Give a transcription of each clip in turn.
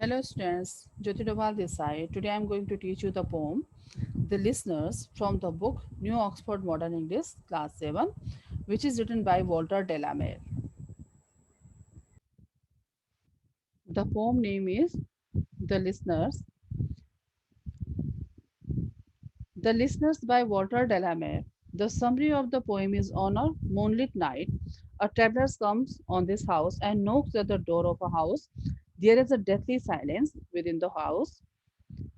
Hello students, Jyoti Doval this side. Today I am going to teach you the poem The Listeners from the book New Oxford Modern English Class 7, which is written by Walter Delamere. The poem name is The Listeners. The Listeners by Walter Delamere. The summary of the poem is on a moonlit night. A traveler comes on this house and knocks at the door of a house. There is a deathly silence within the house.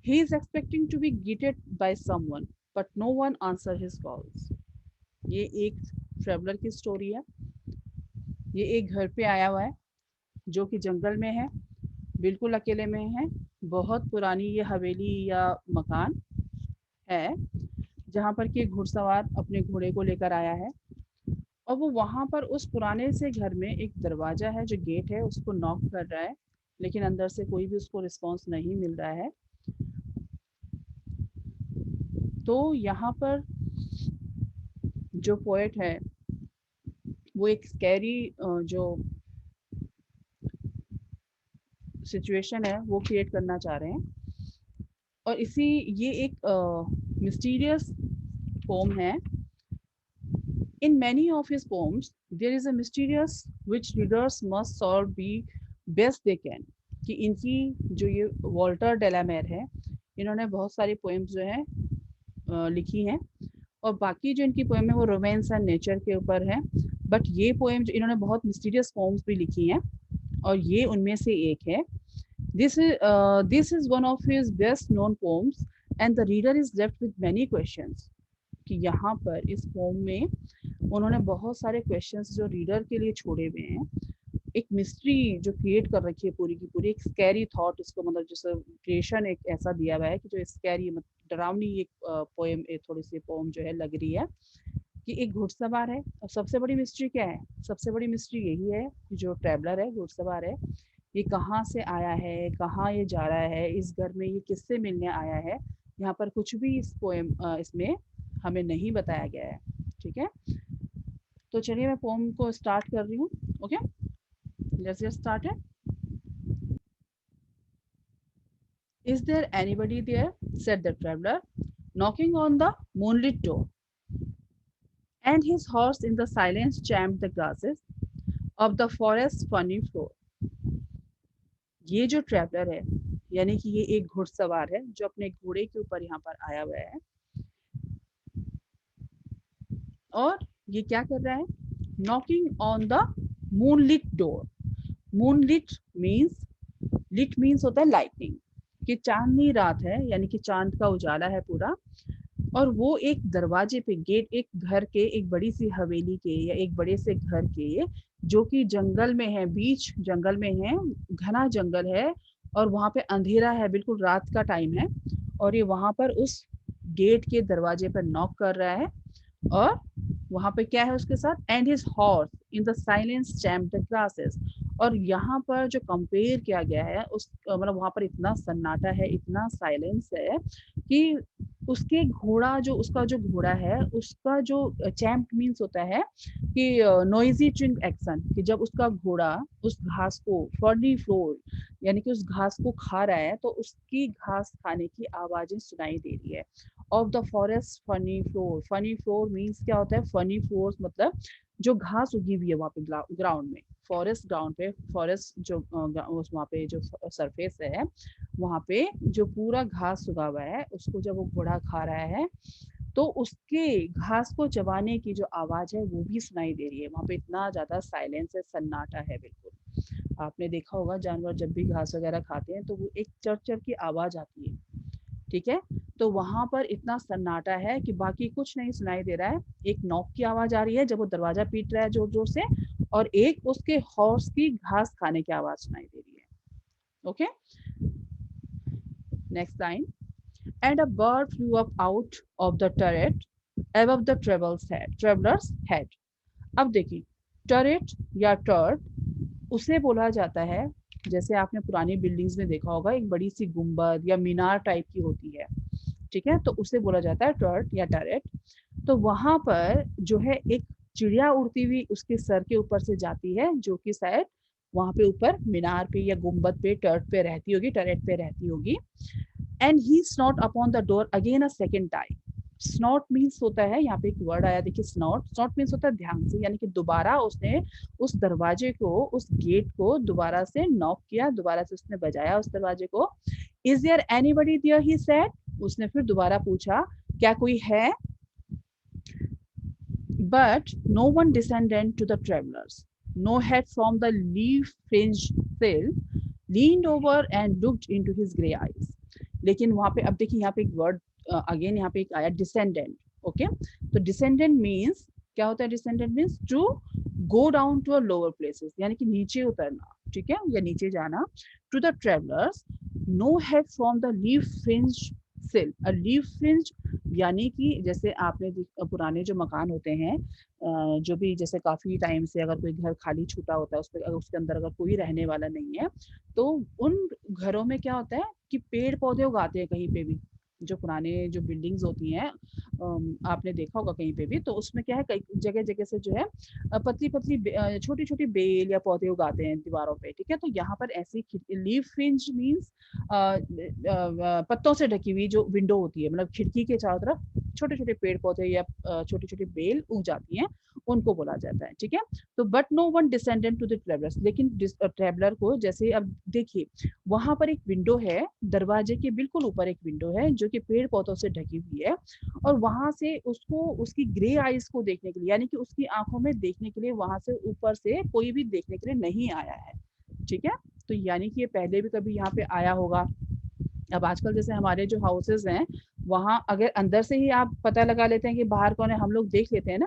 He is expecting to be greeted by someone, but no one answers his calls. ये एक traveller की story है। ये एक घर पे आया हुआ है जो कि जंगल में है, बिल्कुल अकेले में है। बहुत पुरानी ये हवेली या मकान है जहाँ पर कि एक घुड़सवार अपने घोड़े को लेकर आया है और वो वहाँ पर उस पुराने से घर में एक दरवाजा है जो गेट है उसको नॉक कर रहा है, लेकिन अंदर से कोई भी उसको रिस्पॉन्स नहीं मिल रहा है। तो यहाँ पर जो पोएट है वो एक स्कैरी जो सिचुएशन है वो क्रिएट करना चाह रहे हैं और ये एक मिस्टीरियस पोम है। In many of his poems there is a mysterious which readers must solve be best they can. कि इनकी जो ये वॉल्टर डेलामेर है, इन्होंने बहुत सारी पोएम्स जो है लिखी हैं और बाकी जो इनकी पोएम है वो रोमांस एंड नेचर के ऊपर है। बट ये पोएम जो इन्होंने बहुत मिस्टीरियस पोम्स भी लिखी हैं और ये उनमें से एक है। This is one of his best known poems and the reader is left with many questions। कि यहाँ पर इस पोम में उन्होंने बहुत सारे क्वेश्चंस जो रीडर के लिए छोड़े हुए हैं, एक मिस्ट्री जो क्रिएट कर रखी है पूरी की पूरी, एक स्कैरी थॉट, इसको मतलब जैसे क्रिएशन एक ऐसा दिया हुआ है कि जो स्कैरी मतलब डरावनी एक पोएम, एक थोड़ी सी पोम जो है लग रही है कि एक घुड़सवार है। और सबसे बड़ी मिस्ट्री क्या है? सबसे बड़ी मिस्ट्री यही है कि जो ट्रैवलर है, घुड़सवार है, ये कहाँ से आया है, कहाँ ये जा रहा है, इस घर में ये किससे मिलने आया है। यहाँ पर कुछ भी इस पोएम इसमें हमें नहीं बताया गया है। ठीक है, तो चलिए मैं पोएम को स्टार्ट कर रही हूँ। Okay, let's get started. Is there anybody there? Said the traveler, knocking on the moonlit door. And his horse in the silence champed the grasses of the forest's funny floor। ये जो traveller है, यानी कि ये एक घुड़सवार है जो अपने घोड़े के ऊपर यहाँ पर आया हुआ है और ये क्या कर रहा है? Knocking on the moonlit door. Moonlit means, lit means होता है लाइटनिंग, कि चांदनी रात है, यानी कि चांद का उजाला है पूरा। और वो एक दरवाजे पे, गेट, एक घर के, एक बड़ी सी हवेली के या एक बड़े से घर के जो कि जंगल में है, बीच जंगल में है, घना जंगल है और वहां पे अंधेरा है, बिल्कुल रात का टाइम है और ये वहां पर उस गेट के दरवाजे पर नॉक कर रहा है और वहां पे क्या है उसके साथ? And his horse in the silence champ the grasses. और यहाँ पर जो कंपेयर किया गया है उस मतलब वहां पर इतना सन्नाटा है, इतना साइलेंस है कि उसके घोड़ा जो, उसका जो घोड़ा है उसका जो चैम्प मीन्स होता है कि नॉइजी चिंग एक्शन, कि जब उसका घोड़ा उस घास को, फर्नी फ्लोर यानी कि उस घास को खा रहा है तो उसकी घास खाने की आवाजें सुनाई दे रही है। Of the forest funny floor. Funny floor means क्या होता है? फनी फ्लोर मतलब जो घास उगी हुई है वहाँ पे ग्राउंड में, फॉरेस्ट ग्राउंड पे, फॉरेस्ट जो वहाँ पे जो सरफेस है वहाँ पे जो पूरा घास उगा हुआ है उसको जब वो घोड़ा खा रहा है तो उसके घास को चबाने की जो आवाज है वो भी सुनाई दे रही है। वहाँ पे इतना ज्यादा साइलेंस है, सन्नाटा है बिल्कुल। आपने देखा होगा जानवर जब भी घास वगैरह खाते हैं तो वो एक चर चर की आवाज आती है। ठीक है, तो वहां पर इतना सन्नाटा है कि बाकी कुछ नहीं सुनाई दे रहा है। एक नॉक की आवाज आ रही है जब वो दरवाजा पीट रहा है जोर जोर से, और एक उसके हॉर्स की घास खाने की आवाज सुनाई दे रही है। Okay, next line. And a bird flu up out of the turret above the traveler's head। अब देखिए, टरेट या टर्ट उसे बोला जाता है, जैसे आपने पुरानी बिल्डिंग्स में देखा होगा एक बड़ी सी गुंबद या मीनार टाइप की होती है। ठीक है, तो उसे बोला जाता है टर्ट या टरेट। तो वहां पर जो है एक चिड़िया उड़ती हुई उसके सर के ऊपर से जाती है जो कि शायद वहां पे ऊपर मीनार पे या गुम्बद पे टर्रेट पे रहती होगी। And he snout upon the door again a second time. Snout means होता है, यहाँ पे एक वर्ड आया देखिए स्नॉट, स्नॉट मीन्स होता है ध्यान से, यानी कि दोबारा उसने उस दरवाजे को, उस गेट को दोबारा से नॉक किया, दोबारा से उसने बजाया उस दरवाजे को। Is there anybody there, he said, उसने फिर दोबारा पूछा क्या कोई है। But no one descended to the travelers. No head from the leaf-fringed sill leaned over and looked into his grey eyes. लेकिन वहां पे अब देखिए यहाँ पे एक वर्ड अगेन यहाँ पे एक आया डिसेंडेंट। ओके, तो डिसेंडेंट मीन्स क्या होता है? Descendant means to go down to a lower places, यानी कि नीचे उतरना, ठीक है, या नीचे जाना। To the travellers no head from the leaf fringe sill. A leaf fringe यानी कि जैसे आपने पुराने जो मकान होते हैं, जो भी जैसे काफी टाइम से अगर कोई घर खाली छूटा होता है, उस पर उसके अंदर अगर कोई रहने वाला नहीं है, तो उन घरों में क्या होता है कि पेड़ पौधे उगाते हैं कहीं पे भी। जो पुराने जो बिल्डिंग्स होती हैं, आपने देखा होगा कहीं पे भी, तो उसमें क्या है, कई जगह जगह से जो है पतली पतली छोटी छोटी बेल या पौधे उगाते हैं दीवारों पे, ठीक है। तो यहाँ पर ऐसी लीफ फ्रिंज मीन्स पत्तों से ढकी हुई जो विंडो होती है, मतलब खिड़की के चारों तरफ छोटे छोटे पेड़ पौधे या छोटी छोटी बेल उग जाती हैं, उनको बोला जाता है, ठीक है। तो but no one descendant to the travelers, लेकिन ट्रेवलर को जैसे अब देखिए वहां पर एक विंडो है, दरवाजे के बिल्कुल ऊपर एक विंडो है जो कि पेड़ पौधों से ढकी हुई है, और वहां से उसको उसकी ग्रे आईज को देखने के लिए, यानी कि उसकी आंखों में देखने के लिए वहां से ऊपर से कोई भी देखने के लिए नहीं आया है, ठीक है। तो यानी कि ये पहले भी कभी यहाँ पे आया होगा। अब आजकल जैसे हमारे जो हाउसेस हैं, वहां अगर अंदर से ही आप पता लगा लेते हैं कि बाहर कौन है, हम लोग देख लेते हैं ना।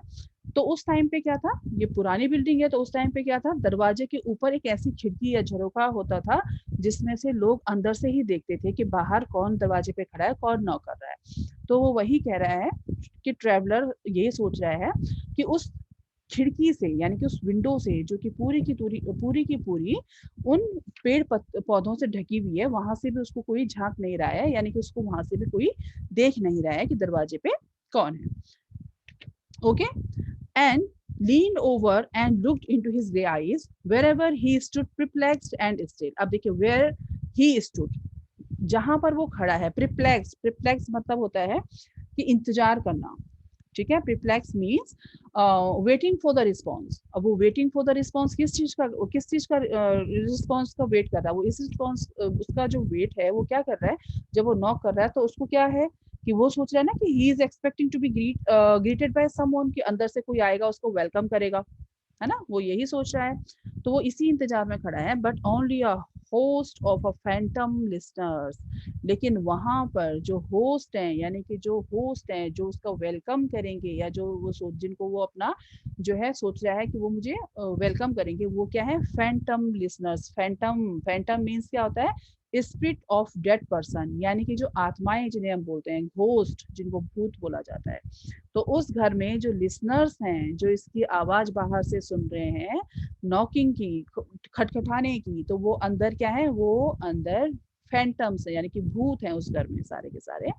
तो उस टाइम पे क्या था, ये पुरानी बिल्डिंग है, तो उस टाइम पे क्या था, दरवाजे के ऊपर एक ऐसी खिड़की या झरोखा होता था जिसमें से लोग अंदर से ही देखते थे कि बाहर कौन दरवाजे पे खड़ा है, कौन नॉक कर रहा है। तो वो वही कह रहा है कि ट्रेवलर ये सोच रहा है कि उस खिड़की से, यानी कि उस विंडो से जो कि पूरी की पूरी उन पेड़ पौधों से ढकी हुई है, वहां से भी उसको कोई झांक नहीं रहा है, यानी कि उसको वहां से भी कोई देख नहीं रहा है कि दरवाजे पे कौन है। Okay, and leaned over and looked into his grey eyes wherever he stood perplexed and still। अब देखिए where he stood, जहां पर वो खड़ा है, प्रिप्लेक्स मतलब होता है कि इंतजार करना, ठीक है। Perplex means waiting for the response. अब वो वेटिंग फॉर द रिस्पॉन्स किस चीज का रिस्पॉन्स का वेट कर रहा है, वो इस रिस्पॉन्स उसका जो वेट है वो क्या कर रहा है, जब वो नॉक कर रहा है तो उसको क्या है कि वो सोच रहा है ना कि he is expecting to be greeted by someone, कि अंदर से कोई आएगा उसको वेलकम करेगा, है ना, वो यही सोच रहा है। तो वो इसी इंतजार में खड़ा है। But only a host of a Phantom listeners, लेकिन वहां पर जो होस्ट हैं, यानी कि जो होस्ट हैं जो उसका वेलकम करेंगे, या जो वो जिनको वो अपना जो है सोच रहा है कि वो मुझे वेलकम करेंगे, वो क्या है, Phantom listeners. Phantom Phantom means क्या होता है, स्पिरिट ऑफ डेड पर्सन, यानी कि जो आत्माएं जिन्हें हम बोलते हैं, घोस्ट जिनको भूत बोला जाता है। तो उस घर में जो लिसनर्स हैं, जो इसकी आवाज बाहर से सुन रहे हैं, नॉकिंग की, खटखटाने की, तो वो अंदर क्या है, वो अंदर फैंटम्स है, यानी कि भूत हैं उस घर में सारे के सारे।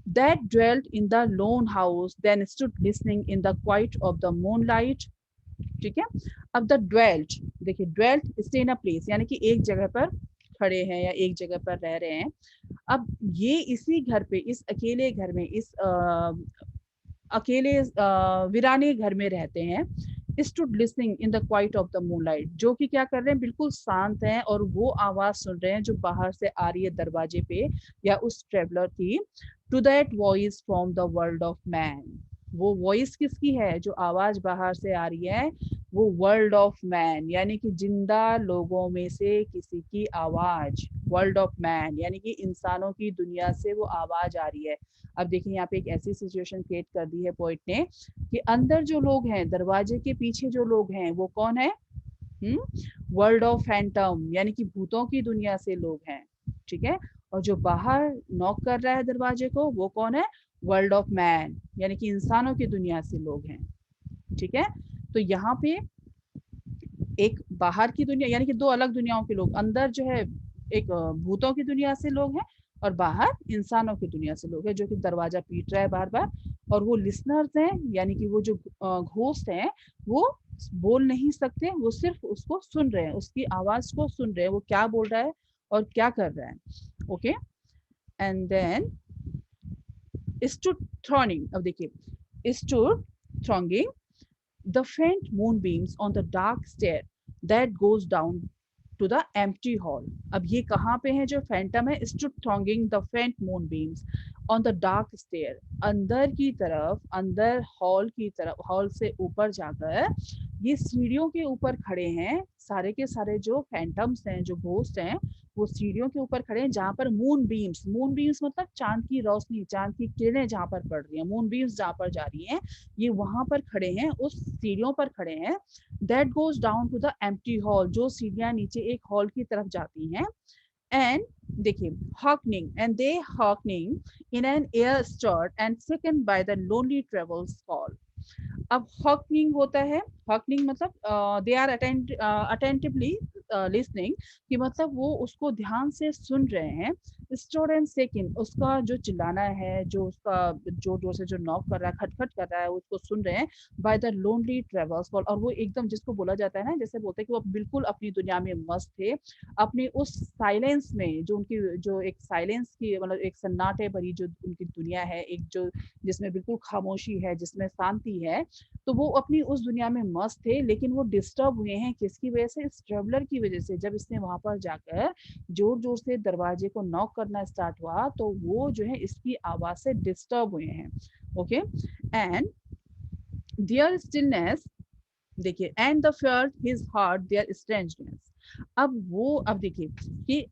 that dwelt in the lone house then stood listening in the quiet of the moonlight। ठीक है। अब द dwelt, देखिए dwelt stay in a place, यानी कि एक जगह पर खड़े हैं या एक जगह पर रह रहे हैं। अब ये इसी घर पे, इस अकेले घर में, इस अकेले वीराने घर में रहते हैं। Stood listening in the quite of the moonlight, जो कि क्या कर रहे हैं, बिल्कुल शांत हैं और वो आवाज सुन रहे हैं जो बाहर से आ रही है दरवाजे पे या उस ट्रेवलर की। To that voice from the world of man, वो वॉइस किसकी है, जो आवाज बाहर से आ रही है, वो वर्ल्ड ऑफ मैन, यानी कि जिंदा लोगों में से किसी की आवाज। वर्ल्ड ऑफ मैन यानी कि इंसानों की दुनिया से वो आवाज आ रही है। अब देखिए यहाँ पे एक ऐसी सिचुएशन क्रिएट कर दी है पोइट ने कि अंदर जो लोग हैं, दरवाजे के पीछे जो लोग हैं, वो कौन है, वर्ल्ड ऑफ फैंटम, यानी कि भूतों की दुनिया से लोग हैं, ठीक है। और जो बाहर नॉक कर रहा है दरवाजे को, वो कौन है, वर्ल्ड ऑफ मैन, यानी कि इंसानों की दुनिया से लोग हैं, ठीक है। तो यहाँ पे एक बाहर की दुनिया, यानी कि दो अलग दुनियाओं के लोग, अंदर जो है एक भूतों की दुनिया से लोग हैं और बाहर इंसानों की दुनिया से लोग हैं, जो कि दरवाजा पीट रहा है बार बार। और वो लिसनर्स हैं, यानी कि वो जो घोस्ट हैं, वो बोल नहीं सकते, वो सिर्फ उसको सुन रहे हैं, उसकी आवाज को सुन रहे हैं, वो क्या बोल रहा है और क्या कर रहा है। Okay, and then stood thronging, अब देखिए stood thronging the faint moonbeams on the dark stair that goes down to the empty hall। अब ये कहाँ पे है जो फैंटम है, stood thronging the faint moonbeams on the dark stair, अंदर की तरफ, अंदर हॉल की तरफ, हॉल से ऊपर जाकर ये सीढ़ियों के ऊपर खड़े हैं, सारे के सारे जो फैंटम्स हैं, जो घोस्ट हैं, वो सीढ़ियों के ऊपर खड़े हैं जहां पर मून बीम्स, मून बीम्स मतलब चांद की रोशनी, चांद की किरणें जहां पर पड़ रही हैं, मून बीम्स जहां पर जा रही हैं, ये वहां पर खड़े हैं, उस सीढ़ियों पर खड़े हैं। That goes down to the empty hall, जो सीढ़ियां नीचे एक हॉल की तरफ जाती हैं। एंड देखिए hawkening and they hawkening in an air stirred and sickened by the lonely travels call। अब हॉकनिंग होता है, हॉकनिंग मतलब दे आर अटेंटिवली लिसनिंग, कि मतलब वो उसको ध्यान से सुन रहे हैं। स्टोर एंड सेकिंड, उसका जो चिल्लाना है, जो उसका जोर जोर से जो नॉक कर रहा है, खटखट कर रहा है, उसको सुन रहे हैं। By the lonely travels call, और वो एकदम जिसको बोला जाता है ना, जैसे बोलते हैं कि वो बिल्कुल अपनी दुनिया में मस्त थे, अपनी उस साइलेंस में, जो उनकी जो एक साइलेंस की मतलब एक सन्नाटे भरी जो उनकी दुनिया है, एक जो जिसमें बिल्कुल खामोशी है, जिसमें शांति है, तो वो अपनी उस दुनिया में मस्त थे। लेकिन वो डिस्टर्ब हुए हैं किसकी वजह से, इस ट्रेवलर की वजह से। जब इसने वहां पर जाकर जोर जोर से दरवाजे को नॉक करना स्टार्ट हुआ, तो वो जो है इसकी आवाज से डिस्टर्ब हुए हैं। ओके, एंड देयर स्टिलनेस, देखिए and the fear his heart their strangeness. अब देखिए कि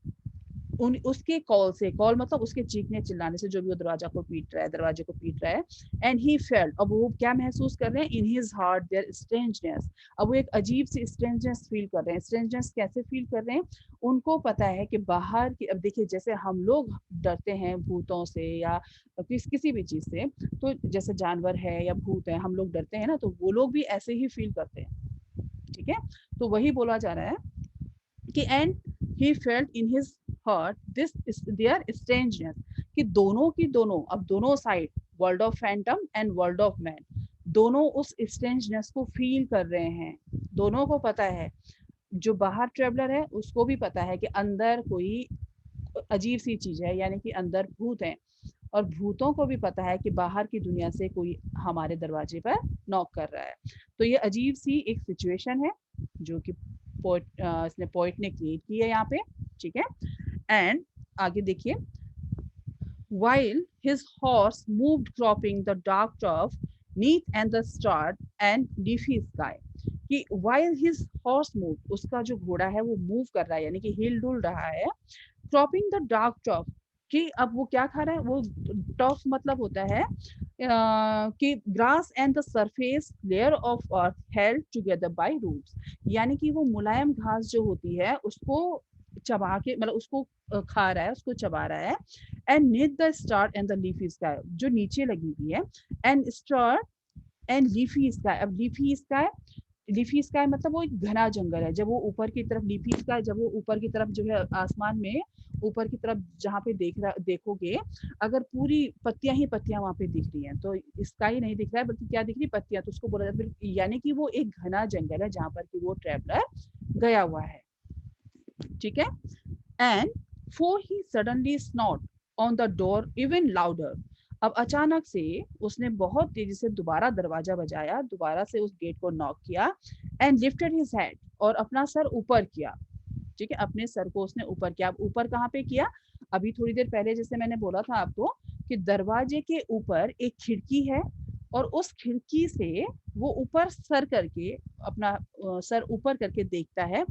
उन उसके कॉल से, कॉल मतलब उसके चीखने चिल्लाने से, जो भी वो दरवाजा को पीट रहा है, दरवाजे को पीट रहा है। एंड ही फेल्ट, अब वो क्या महसूस कर रहे हैं, in his heart their strangeness, अब वो एक अजीब सी स्ट्रेंजनेस फील कर रहे हैं। स्ट्रेंजनेस कैसे फील कर रहे हैं, उनको पता है कि बाहर की, अब देखिए जैसे हम लोग डरते हैं भूतों से या किसी भी चीज से, तो जैसे जानवर है या भूत है, हम लोग डरते हैं ना, तो वो लोग भी ऐसे ही फील करते हैं। ठीक है, तो वही बोला जा रहा है कि and he felt in his heart this their strangeness, कि दोनों की दोनों, अब दोनों side, world of phantom and world of man, दोनों उस स्ट्रेंजनेस को फील कर रहे हैं। दोनों को पता है, जो बाहर ट्रेवलर है उसको भी पता है कि अंदर कोई अजीब सी चीज है, यानी कि अंदर भूत है, और भूतों को भी पता है कि बाहर की दुनिया से कोई हमारे दरवाजे पर नॉक कर रहा है। तो ये अजीब सी एक सिचुएशन है जो कि इसने पोइट ने क्रिएट की है यहाँ पे। ठीक है, एंड आगे देखिए, while his horse moved cropping the dark turf neath and the starred and leafy sky, कि while his horse moved, उसका जो घोड़ा है वो मूव कर रहा है, यानी कि हिल डुल रहा है, क्रॉपिंग द डार्क टॉप, कि अब वो क्या खा रहा है, वो टॉप मतलब होता है कि grass and the surface layer of earth held together by roots, यानी कि वो मुलायम घास जो होती है उसको चबा के, मतलब उसको खा रहा है, उसको चबा रहा है। And need the star and the leafy sky, जो नीचे लगी हुई है, and star and leafy sky. अब लीफी स्काई, लीफी स्काई मतलब वो एक घना जंगल है। जब वो ऊपर की तरफ, लीफी स्काई जब वो ऊपर की तरफ जो है आसमान में ऊपर की तरफ जहाँ पे देखोगे, अगर पूरी पत्तियां ही पत्तियां वहां पे दिख रही हैं, तो स्काई नहीं दिख रहा है बल्कि क्या दिख रही है, पत्तियां, तो उसको बोला जाता है, यानी कि वो एक घना जंगल है जहाँ पर कि वो ट्रेवलर गया हुआ है। ठीक है, and four he suddenly snout on the door even louder, अब अचानक से उसने बहुत तेजी से दोबारा दरवाजा बजाया, दोबारा से उस गेट को नॉक किया। एंड लिफ्टेड हिज हेड, और अपना सर ऊपर किया। ठीक है, अपने सर को उसने ऊपर किया। अब ऊपर कहाँ पे किया, अभी थोड़ी देर पहले जैसे मैंने बोला था आपको कि दरवाजे के ऊपर एक खिड़की है, और उस खिड़की से वो ऊपर सर करके, अपना सर ऊपर करके देखता है।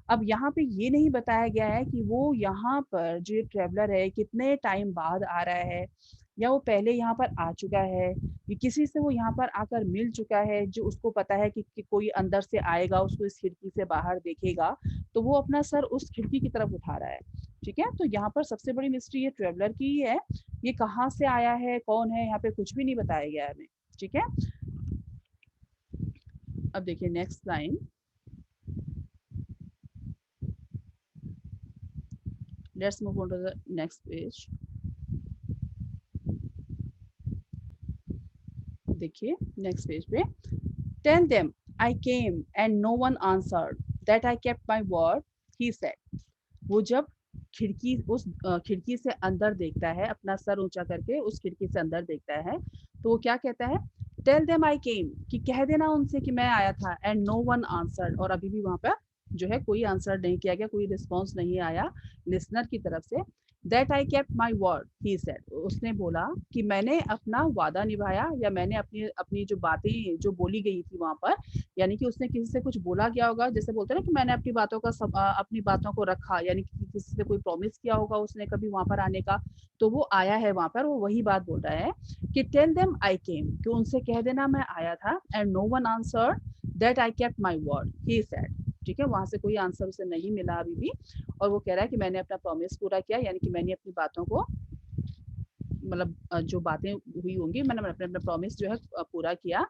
अब यहाँ पे ये नहीं बताया गया है कि वो यहाँ पर जो ट्रेवलर है कितने टाइम बाद आ रहा है, या वो पहले यहाँ पर आ चुका है, या किसी से वो यहाँ पर आकर मिल चुका है, जो उसको पता है कि कोई अंदर से आएगा, उसको इस खिड़की से बाहर देखेगा, तो वो अपना सर उस खिड़की की तरफ उठा रहा है। ठीक है, तो यहाँ पर सबसे बड़ी मिस्ट्री ये ट्रेवलर की ही है, ये कहाँ से आया है, कौन है, यहाँ पे कुछ भी नहीं बताया गया है हमें। ठीक है, अब देखिए next line, let's move on to the next page. देखिए नेक्स्ट पेज पे, tell them I came and no one answered. That I kept my word, he said. वो जब खिड़की से अंदर देखता है, अपना सर ऊंचा करके उस खिड़की से अंदर देखता है, तो वो क्या कहता है? टेल देम आई केम, कि कह देना उनसे कि मैं आया था, एंड नो वन आंसर्ड, और अभी भी वहां पर जो है कोई आंसर नहीं किया गया, कोई रिस्पॉन्स नहीं आया लिसनर की तरफ से। That I kept my word, he said, उसने बोला कि मैंने अपना वादा निभाया, या मैंने अपनी अपनी जो बातें जो बोली गई थी वहां पर, यानी कि उसने किसी से कुछ बोला गया होगा, जैसे बोलते हैं ना कि मैंने अपनी बातों का अपनी बातों को रखा, यानी कि किसी से कोई प्रॉमिस किया होगा उसने कभी वहां पर आने का, तो वो आया है वहां पर, वो वही बात बोल रहा है कि टेल देम आई केम, कि उनसे कह देना मैं आया था, and no one answered, that I kept my word, he said. ठीक है, वहां से कोई आंसर उसे नहीं मिला अभी भी, और वो कह रहा है कि मैंने अपना प्रॉमिस पूरा किया, यानी कि मैंने अपनी बातों को, मतलब जो बातें हुई होंगी, मैंने अपना अपना प्रॉमिस जो है पूरा किया।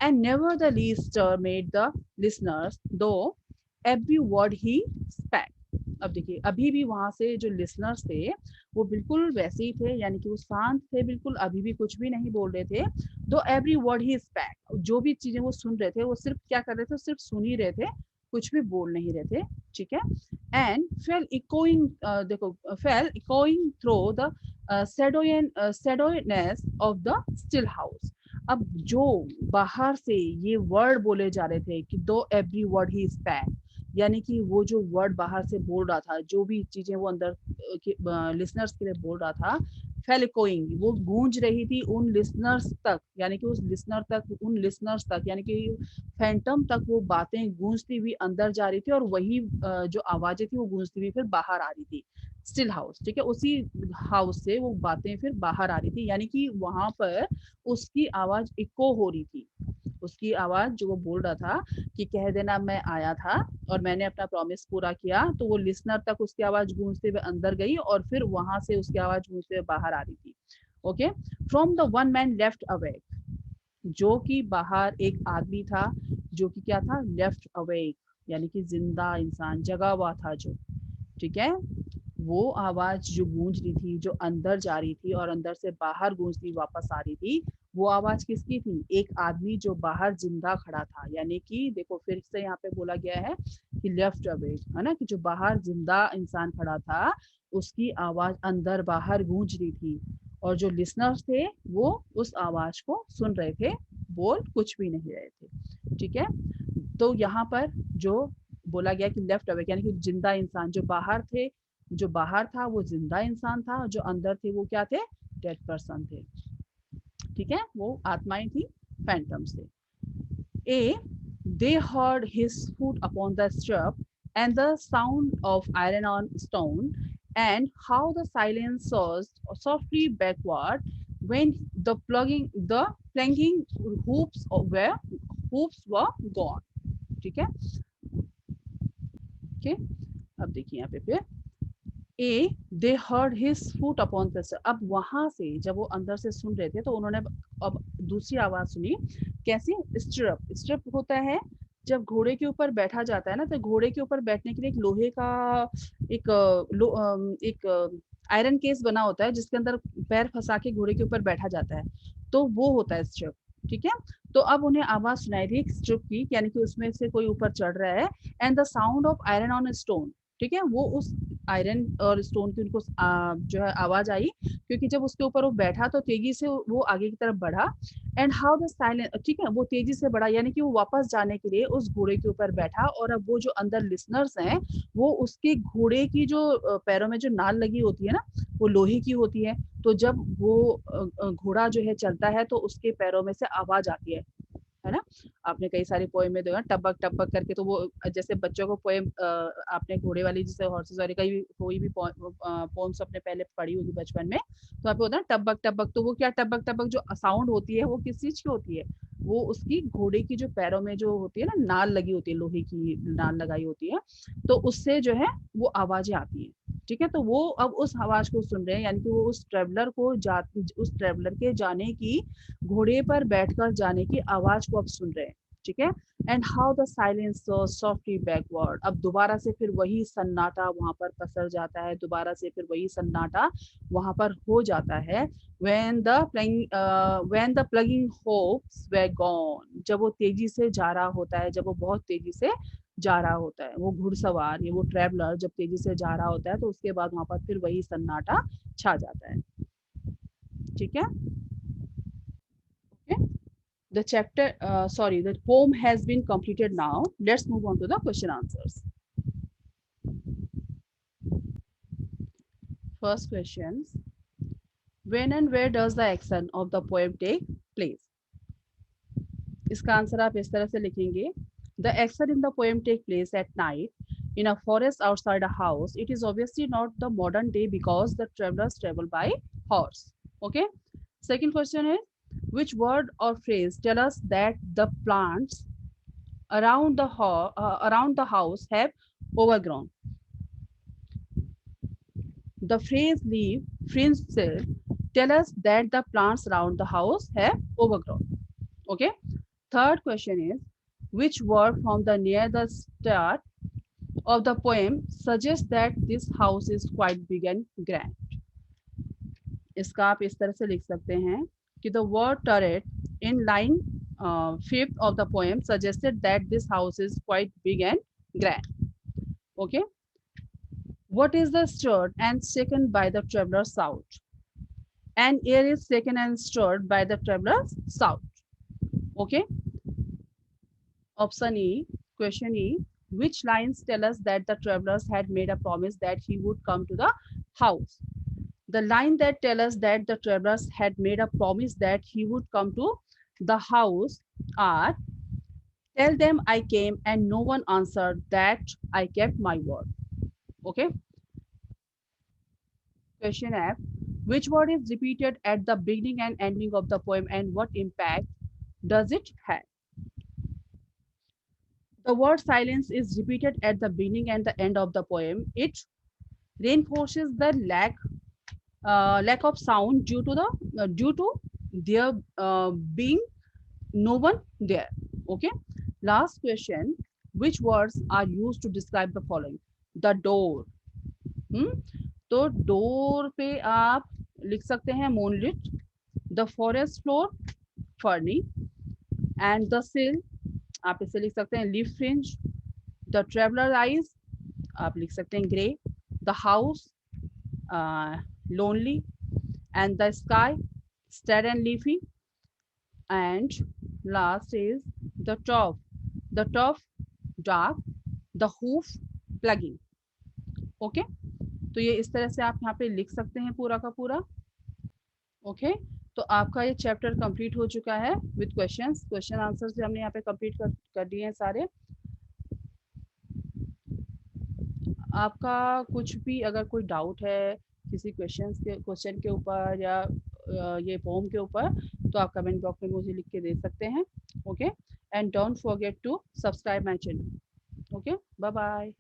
And never the least made the listeners, though every word he spake. अब देखिए, अभी भी वहां से जो लिसनर्स थे वो बिल्कुल वैसे ही थे, यानी कि वो शांत थे बिल्कुल, अभी भी कुछ भी नहीं बोल रहे थे। दो एवरी वर्ड ही स्पैक, जो भी चीजें वो सुन रहे थे वो सिर्फ क्या कर रहे थे, सिर्फ सुन ही रहे थे, कुछ भी बोल नहीं रहे थे। ठीक है, एंड फेल इकोइंग, देखो, fail echoing through the shadowiness of the still house. अब जो बाहर से ये वर्ड बोले जा रहे थे कि दो एवरी वर्ड ही स्पैन, यानी कि वो जो वर्ड बाहर से बोल रहा था, जो भी चीजें वो अंदर लिसनर्स के लिए बोल रहा था, फेलिकोइंग, वो गूंज रही थी उन लिसनर्स तक, यानी कि उस लिसनर तक, उन लिसनर्स तक, यानी कि फैंटम तक वो बातें गूंजती हुई अंदर जा रही थी, और वही जो आवाजें थी वो गूंजती हुई फिर बाहर आ रही थी स्टिल हाउस। ठीक है, उसी हाउस से वो बातें फिर बाहर आ रही थी, यानी कि वहां पर उसकी आवाज इको हो रही थी, उसकी आवाज जो वो बोल रहा था कि कह देना मैं आया था और मैंने अपना प्रॉमिस पूरा किया, तो वो लिसनर तक उसकी आवाज गूंजते हुए अंदर गई, और फिर वहां से उसकी आवाज गूंजते हुए बाहर आ रही थी। Okay, from the one man left away, जो कि बाहर एक आदमी था, जो कि क्या था, लेफ्ट अवेक, यानी कि जिंदा इंसान, जगा हुआ था जो। ठीक है, वो आवाज जो गूंज रही थी, जो अंदर जा रही थी और अंदर से बाहर गूंजती वापस आ रही थी, वो आवाज किसकी थी? एक आदमी जो बाहर जिंदा खड़ा था, यानी कि देखो फिर से यहाँ पे बोला गया है कि लेफ्ट अवे, है ना, कि जो बाहर जिंदा इंसान खड़ा था उसकी आवाज अंदर बाहर गूंज रही थी, और जो लिसनर्स थे वो उस आवाज को सुन रहे थे, बोल कुछ भी नहीं रहे थे। ठीक है, तो यहाँ पर जो बोला गया कि लेफ्ट अवे, यानी कि जिंदा इंसान, जो बाहर थे, जो बाहर था वो जिंदा इंसान था, जो अंदर थे वो क्या थे? डेड पर्सन थे। ठीक है, वो आत्माएं थी, फैंटम्स थे। ए, they heard his foot upon the step and the sound of iron on stone, and how the silence surged softly backward when the planking hoops were gone. ठीक है, ओके, अब देखिए यहाँ पे फिर ए, they heard his foot upon the, अब वहां से जब वो अंदर से सुन रहे थे तो उन्होंने अब दूसरी आवाज सुनी। कैसी? स्ट्रिप, स्ट्रिप होता है जब घोड़े के ऊपर बैठा जाता है ना, तो घोड़े के ऊपर बैठने के लिए एक लोहे का एक एक आयरन केस बना होता है, जिसके अंदर पैर फंसा के घोड़े के ऊपर बैठा जाता है, तो वो होता है स्ट्रिप। ठीक है, तो अब उन्हें आवाज सुनाई थी स्ट्रिप की, यानी कि उसमें से कोई ऊपर चढ़ रहा है, and the sound of iron on stone. ठीक है, वो उस आयरन और स्टोन की उनको जो है आवाज आई, क्योंकि जब उसके ऊपर वो बैठा तो तेजी से वो आगे की तरफ बढ़ा, एंड हाउ द साइलेंस, ठीक है, वो तेजी से बढ़ा, यानी कि वो वापस जाने के लिए उस घोड़े के ऊपर बैठा, और अब वो जो अंदर लिसनर्स हैं वो उसके घोड़े की जो पैरों में जो नाल लगी होती है ना, वो लोहे की होती है, तो जब वो घोड़ा जो है चलता है तो उसके पैरों में से आवाज आती है ना। आपने कई सारी पोएम में देखा टपक टपक करके, तो वो जैसे बच्चों को पोएम, आपने घोड़े वाली जैसे हॉर्सेस वाली कोई भी पोम्स अपने पहले पढ़ी होगी बचपन में, तो आप होता है टपक टपक, तो वो क्या टपक टपक जो साउंड होती है वो किस चीज की होती है? वो उसकी घोड़े की जो पैरों में जो होती है ना, नाल लगी होती है, लोहे की नाल लगाई होती है, तो उससे जो है वो आवाजें आती है। ठीक है, तो वो अब उस आवाज को सुन रहे हैं, यानी कि वो उस ट्रेवलर के जाने की, घोड़े पर बैठकर जाने की आवाज को अब सुन रहे हैं। ठीक है, and how the silence softly backward. अब दोबारा से फिर वही सन्नाटा वहां पर पसर जाता है, दोबारा से फिर वही सन्नाटा वहां पर हो जाता है। when the plugging hopes were gone, जब वो तेजी से जा रहा होता है, जब वो बहुत तेजी से जा रहा होता है, वो घुड़सवार या वो ट्रेवलर जब तेजी से जा रहा होता है, तो उसके बाद वहां पर फिर वही सन्नाटा छा जाता है। ठीक है, okay? The poem has been completed now. Let's move on to the question answers. First question, when and where does the action of the poem take place? इसका आंसर आप इस तरह से लिखेंगे, the action in the poem take place at night in a forest outside a house. It is obviously not the modern day because the travelers travel by horse. Okay. Second question is, which word or phrase tell us that the plants around the house have overgrown? The phrase leaf fringed silk tell us that the plants around the house have overgrown. Okay. Third question is, which word from the near the start of the poem suggests that this house is quite big and grand? इसका आप इस तरह से लिख सकते हैं कि the word turret in line fifth of the poem suggested that this house is quite big and grand. Okay. What is the stirred and shaken by the traveler's shout? And air is shaken and stirred by the traveler's shout. Okay. Option E, question E, which lines tell us that the travelers had made a promise that he would come to the house? The line that tell us that the travelers had made a promise that he would come to the house are, tell them I came and no one answered, that I kept my word. Okay. Question F, which word is repeated at the beginning and ending of the poem and what impact does it have? The word silence is repeated at the beginning and the end of the poem. It reinforces the lack of sound due to there being no one there. Okay. Last question, which words are used to describe the following? The door. तो door पे आप लिख सकते हैं moonlit, the forest floor ferny, and the sill आप इसे लिख सकते हैं leaf fringe, the traveler eyes आप लिख सकते हैं grey, the house lonely, and the sky sad and leafy, and last is the top dark, the hoof plugging. Okay, तो ये इस तरह से आप यहाँ पे लिख सकते हैं पूरा का पूरा. ओके, तो आपका ये चैप्टर कंप्लीट हो चुका है विद क्वेश्चन आंसर्स भी हमने यहाँ पे कंप्लीट कर दिए हैं सारे. आपका कुछ भी अगर कोई डाउट है किसी क्वेश्चन के ऊपर या ये पोम के ऊपर, तो आप कमेंट बॉक्स में मुझे लिख के दे सकते हैं. Okay, and don't forget to subscribe my channel. Okay, bye bye.